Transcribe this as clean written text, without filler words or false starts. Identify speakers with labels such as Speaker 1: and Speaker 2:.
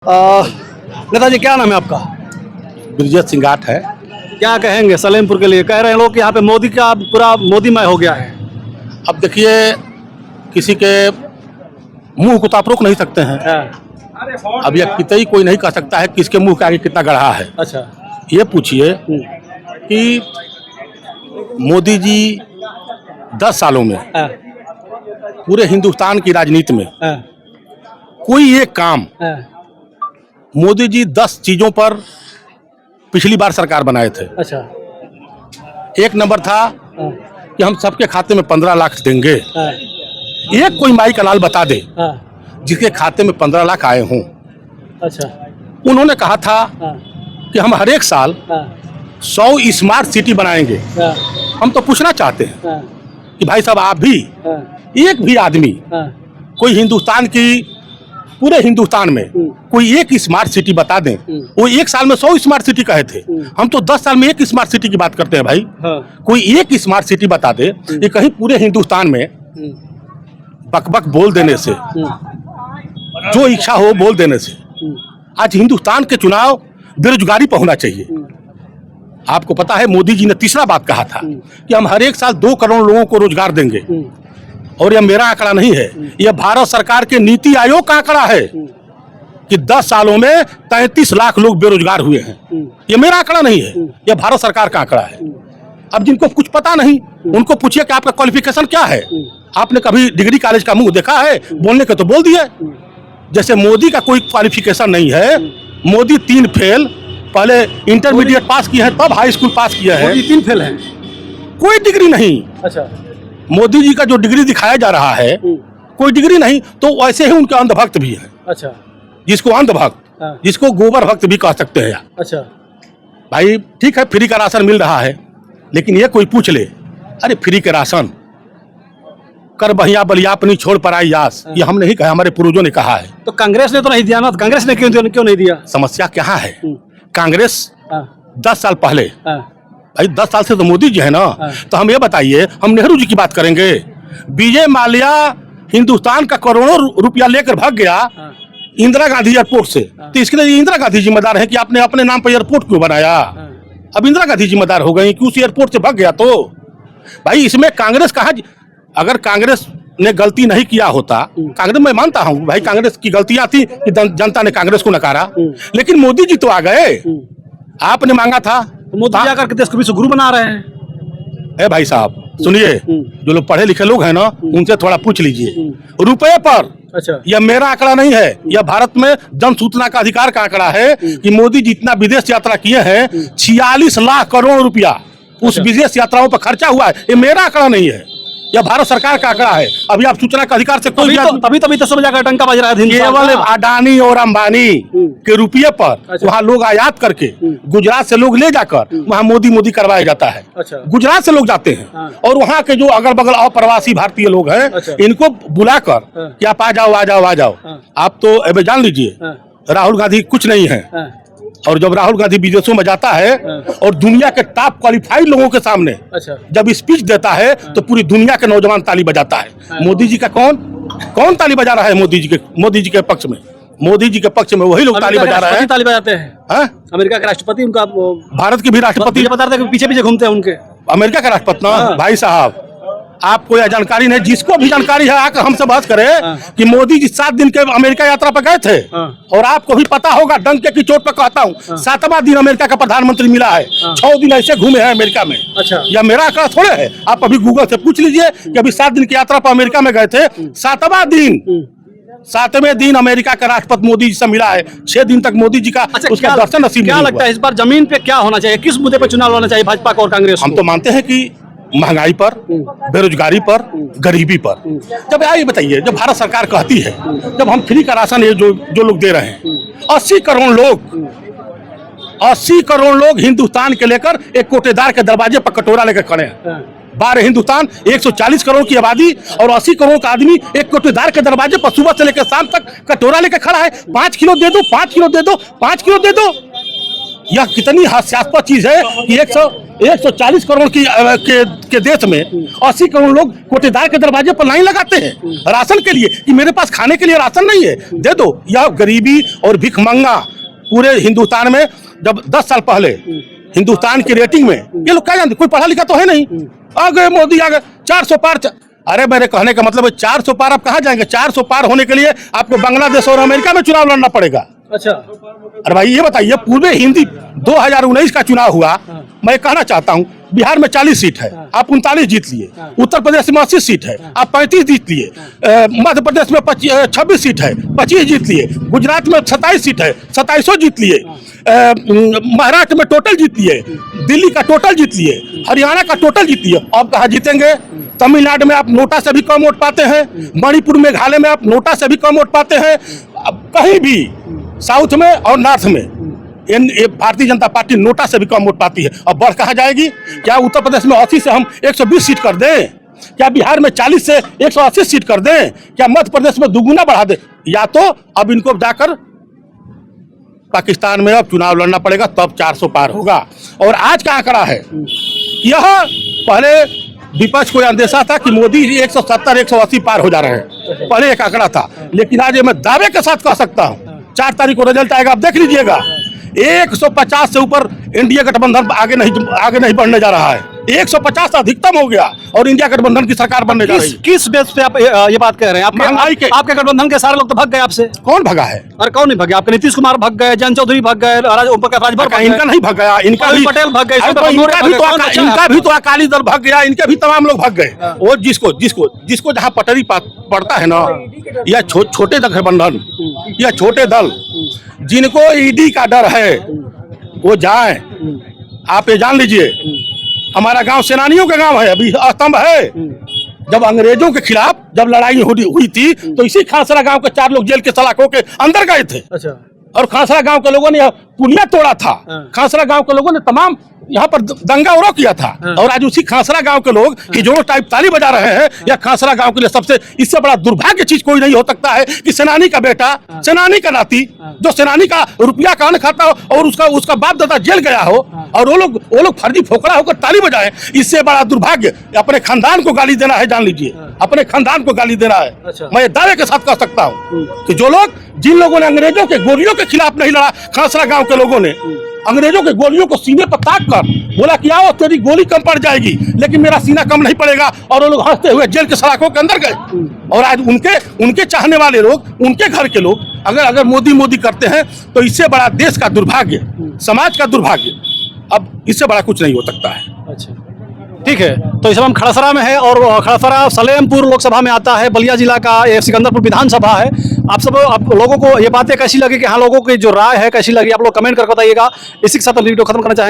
Speaker 1: नेताजी क्या नाम है आपका?
Speaker 2: ब्रिजेश सिंगाट है।
Speaker 1: क्या कहेंगे सलेमपुर के लिए? कह रहे हैं लोग कि यहाँ पे मोदी का पूरा मोदीमय हो गया है।
Speaker 2: अब देखिए, किसी के मुंह को तो आप रोक नहीं सकते हैं। अब यह कितई कोई नहीं कह सकता है किसके मुंह के आगे कितना गढ़ा है।
Speaker 1: अच्छा,
Speaker 2: ये पूछिए कि मोदी जी 10 सालों में पूरे हिंदुस्तान की राजनीति में कोई एक काम मोदी जी 10 चीजों पर पिछली बार सरकार बनाए थे।
Speaker 1: अच्छा,
Speaker 2: एक नंबर था कि हम सबके खाते में 15 लाख देंगे। एक कोई माई का लाल बता दे जिसके खाते में 15 लाख आए हों।
Speaker 1: अच्छा,
Speaker 2: उन्होंने कहा था कि हम हर एक साल 100 स्मार्ट सिटी बनाएंगे। हम तो पूछना चाहते हैं कि भाई साहब, आप भी एक भी आदमी कोई हिंदुस्तान की पूरे हिंदुस्तान में कोई एक स्मार्ट सिटी बता दें। वो एक साल में 100 स्मार्ट सिटी कहे थे, हम तो 10 साल में एक स्मार्ट सिटी की बात करते हैं भाई। कोई एक स्मार्ट सिटी बता दे कि कहीं पूरे हिंदुस्तान में बकबक बोल देने से, जो इच्छा हो बोल देने से। आज हिंदुस्तान के चुनाव बेरोजगारी पर होना चाहिए। आपको पता है मोदी जी ने तीसरा बात कहा था कि हम हर एक साल 2 करोड़ लोगों को रोजगार देंगे। और यह मेरा आंकड़ा नहीं है, यह भारत सरकार के नीति आयोग का आंकड़ा है कि 10 सालों में 33 लाख लोग बेरोजगार हुए हैं। यह मेरा आंकड़ा नहीं है, यह भारत सरकार का आंकड़ा है। अब जिनको कुछ पता नहीं उनको पूछिए कि आपका क्वालिफिकेशन क्या है। आपने कभी डिग्री कॉलेज का मुंह देखा है? बोलने के तो बोल दिए। जैसे मोदी का कोई क्वालिफिकेशन नहीं है। मोदी 3 फेल, पहले इंटरमीडिएट पास किए हैं, तब हाई स्कूल पास किया है।
Speaker 1: 3 फेल है,
Speaker 2: कोई डिग्री नहीं।
Speaker 1: अच्छा,
Speaker 2: मोदी जी का जो डिग्री दिखाया जा रहा है कोई डिग्री नहीं। तो वैसे ही उनके अंधभक्त भी है।
Speaker 1: अच्छा,
Speaker 2: जिसको अंधभक्त, जिसको गोबर भक्त भी कह सकते हैं।
Speaker 1: अच्छा,
Speaker 2: भाई ठीक है, फ्री का राशन मिल रहा है, लेकिन ये कोई पूछ ले, अरे फ्री के राशन कर बहिया बलिया अपनी छोड़ पर आई यास, ये हम नहीं कहा, हमारे पूर्वजों ने कहा है।
Speaker 1: तो कांग्रेस ने तो नहीं दिया ना? कांग्रेस ने क्यों नहीं दिया?
Speaker 2: समस्या क्या है? कांग्रेस 10 साल पहले, भाई 10 साल से तो मोदी जी है ना। तो हम ये बताइए, हम नेहरू जी की बात करेंगे। विजय माल्या हिंदुस्तान का करोड़ों रुपया लेकर भाग गया इंदिरा गांधी एयरपोर्ट से। तो इसके लिए इंदिरा गांधी जिम्मेदार है कि आपने अपने नाम पर एयरपोर्ट क्यों बनाया? अब इंदिरा गांधी जिम्मेदार हो गई कि उस एयरपोर्ट से भाग गया। तो भाई इसमें कांग्रेस कहा, अगर कांग्रेस ने गलती नहीं किया होता, कांग्रेस मैं मानता हूँ भाई कांग्रेस की गलतियां थी कि जनता ने कांग्रेस को नकारा, लेकिन मोदी जी तो आ गए। आपने मांगा था,
Speaker 1: मोदी जाकर के देश को विश्व गुरु बना रहे हैं।
Speaker 2: भाई साहब सुनिए, जो लोग पढ़े लिखे लोग हैं ना, उनसे थोड़ा पूछ लीजिए रुपए पर। अच्छा, यह मेरा आंकड़ा नहीं है, यह भारत में जन सूचना का अधिकार का आंकड़ा है कि मोदी जितना विदेश यात्रा किए हैं 46 लाख करोड़ रुपया उस विदेश यात्राओं पर खर्चा हुआ है। ये मेरा आंकड़ा नहीं है, यह भारत सरकार का आंकड़ा है। अभी आप सूचना का अधिकार से कोई
Speaker 1: तभी तो सब जगह टंका बज रहा है।
Speaker 2: केवल अडानी और अंबानी के रुपये पर वहाँ लोग आयात करके गुजरात से लोग ले जाकर वहाँ मोदी करवाया जाता है।
Speaker 1: अच्छा, गुजरात
Speaker 2: से लोग जाते हैं और वहाँ के जो अगल बगल अप्रवासी भारतीय लोग हैं, इनको बुलाकर कि आप आ जाओ आ जाओ आ जाओ। आप तो अब जान लीजिए राहुल गांधी कुछ नहीं है, और जब राहुल गांधी विदेशों में जाता है और दुनिया के टॉप क्वालिफाइड लोगों के सामने जब स्पीच देता है तो पूरी दुनिया के नौजवान ताली बजाता है। मोदी जी का कौन ताली बजा रहा है? मोदी जी के पक्ष में, मोदी जी के पक्ष में वही लोग ताली बजा रहे हैं।
Speaker 1: ताली बजाते हैं। अमेरिका के राष्ट्रपति, उनका
Speaker 2: भारत के भी राष्ट्रपति
Speaker 1: बता रहे पीछे पीछे घूमते हैं उनके।
Speaker 2: अमेरिका का राष्ट्रपति ना भाई साहब, आपको यह जानकारी नहीं, जिसको भी जानकारी है आकर हमसे बात करे कि मोदी जी 7 दिन के अमेरिका यात्रा पर गए थे। और आपको भी पता होगा, डंके की चोट पर कहता हूँ, 7वां दिन अमेरिका का प्रधानमंत्री मिला है। 6 दिन ऐसे घूमे हैं अमेरिका में। अच्छा, यह मेरा आंकड़ा थोड़े है, आप अभी गूगल से पूछ लीजिए कि अभी 7 दिन की यात्रा पर अमेरिका में गए थे। 7वें दिन अमेरिका का राष्ट्रपति मोदी जी से मिला है। 6 दिन तक मोदी जी का उसका दर्शन नसीब नहीं हुआ। क्या
Speaker 1: लगता है इस बार जमीन पे क्या होना चाहिए? किस मुद्दे पर चुनाव लड़ना चाहिए भाजपा को और कांग्रेस?
Speaker 2: हम तो मानते हैं कि महंगाई पर, बेरोजगारी पर, गरीबी पर। जब ये बताइए, जब भारत सरकार कहती है, जब हम फ्री का राशन ये जो लोग दे रहे हैं, 80 करोड़ लोग हिंदुस्तान के लेकर एक कोटेदार के दरवाजे पर कटोरा लेकर खड़े हैं। 12 हिंदुस्तान 140 करोड़ की आबादी और 80 करोड़ का आदमी एक कोटेदार के दरवाजे पर सुबह से लेकर शाम तक कटोरा लेकर खड़ा है। 5 किलो दे दो, 5 किलो दे दो, 5 किलो दे दो। यह कितनी हास्यास्पद चीज है कि 140 करोड़ के देश में 80 करोड़ लोग कोटेदार के दरवाजे पर लाइन लगाते हैं राशन के लिए कि मेरे पास खाने के लिए राशन नहीं है, दे दो। यह गरीबी और भिखमंगा पूरे हिंदुस्तान में, जब 10 साल पहले हिंदुस्तान की रेटिंग में ये लोग क्या जानते, कोई पढ़ा लिखा तो है नहीं, आ गए मोदी, आ गए 400 पार। अरे मेरे कहने का मतलब है 400 पार आप कहाँ जाएंगे? 400 पार होने के लिए आपको बांग्लादेश और अमेरिका में चुनाव लड़ना पड़ेगा।
Speaker 1: अच्छा,
Speaker 2: अरे भाई ये बताइए, पूरे हिंदी 2019 का चुनाव हुआ, मैं कहना चाहता हूँ बिहार में 40 सीट है, आप 39 जीत लिए, उत्तर प्रदेश में 80 सीट है, आप 35 जीत लिए, मध्य प्रदेश में 26 सीट है, 25 जीत लिए, गुजरात में 27 सीट है, 27 जीत लिए, महाराष्ट्र में टोटल जीत लिए, दिल्ली का टोटल जीत लिए, हरियाणा का टोटल जीत लिए। अब कहाँ जीतेंगे? तमिलनाडु में आप नोटा से भी कम वोट पाते हैं, मणिपुर मेघालय में आप नोटा से भी कम वोट पाते हैं, अब कहीं भी साउथ में और नॉर्थ में भारतीय जनता पार्टी नोटा से भी कम वोट पाती है। अब बढ़ कहाँ जाएगी? क्या उत्तर प्रदेश में 80 से हम 120 सीट कर दें? क्या बिहार में 40 से 180 सीट कर दें? क्या मध्य प्रदेश में दुगुना बढ़ा दें? या तो अब इनको जाकर पाकिस्तान में अब चुनाव लड़ना पड़ेगा, तब 400 पार होगा। और आज का आंकड़ा है, यह पहले विपक्ष को अंदेशा था कि मोदी 170 180 पार हो जा रहे हैं, पहले एक आंकड़ा था, लेकिन आज मैं दावे के साथ कह सकता हूँ 4 तारीख को रिजल्ट आएगा, आप देख लीजिएगा 150 से ऊपर एनडीए गठबंधन आगे नहीं बढ़ने जा रहा है। 150 अधिकतम हो गया और इंडिया गठबंधन की सरकार बनने जा रही है।
Speaker 1: किस बेस पे आप ये बात कह रहे हैं?
Speaker 2: महंगाई के।
Speaker 1: आपके गठबंधन के सारे लोग तो भाग गए आपसे।
Speaker 2: कौन भगा है?
Speaker 1: अरे कौन नहीं भागे? आपके नीतीश कुमार भाग गए, जयंत चौधरी भाग गए, ओम प्रकाश राजभर भाग गए।
Speaker 2: इनका नहीं भाग गया, इनका भी
Speaker 1: पटेल भाग गए,
Speaker 2: इनका भी तो अकाली दल भाग गया, इनके भी तमाम लोग भाग गए। वो जिसको जहाँ पटरी पड़ता है ना, यह छोटे गठबंधन या छोटे दल जिनको ईडी का डर है वो जाए। आप ये जान लीजिए, हमारा गांव सेनानियों का गांव है, अभी स्तंभ है। जब अंग्रेजों के खिलाफ जब लड़ाई हुई थी तो इसी खासरा गांव के 4 लोग जेल के सलाखों के अंदर गए थे। अच्छा। और खासरा गांव के लोगों ने पुलिया तोड़ा था। खासरा गांव के लोगों ने तमाम यहाँ पर दंगा उड़ो किया था। और आज उसी खासरा गांव के लोग हिजोड़ो टाइप ताली बजा रहे हैं। या खासरा गांव के लिए सबसे इससे बड़ा दुर्भाग्य चीज कोई नहीं हो सकता है कि सेनानी का बेटा, सेनानी का नाती, जो सेनानी का रुपया का अन्न खाता हो और उसका बाप दादा जेल गया हो और वो लोग फर्जी फोकड़ा होकर ताली बजाए, इससे बड़ा दुर्भाग्य अपने खानदान को गाली देना है। जान लीजिए, अपने खानदान को गाली देना है। मैं दावे के साथ कह सकता हूँ कि जो लोग, जिन लोगों ने अंग्रेजों के गोलियों के खिलाफ नहीं लड़ा, खासरा गांव के लोगों ने अंग्रेजों के गोलियों को सीने पर ताक कर बोला कि आओ तेरी गोली कम पड़ जाएगी, लेकिन मेरा सीना कम नहीं पड़ेगा, और वो लोग हंसते हुए जेल के सलाखों के अंदर गए। और आज उनके चाहने वाले लोग, उनके घर के लोग अगर मोदी करते हैं तो इससे बड़ा देश का दुर्भाग्य, समाज का दुर्भाग्य, अब इससे बड़ा कुछ नहीं हो सकता है।
Speaker 1: अच्छा, ठीक है। तो इस समय हम खड़सरा में है और खड़सरा सलेमपुर लोकसभा में आता है, बलिया जिला का ये सिकंदरपुर विधानसभा है। आप लोगों को ये बातें कैसी लगी कि हाँ, लोगों की जो राय है कैसी लगी, आप लोग कमेंट करके बताइएगा। इसी के साथ हम वीडियो खत्म करना चाहेंगे।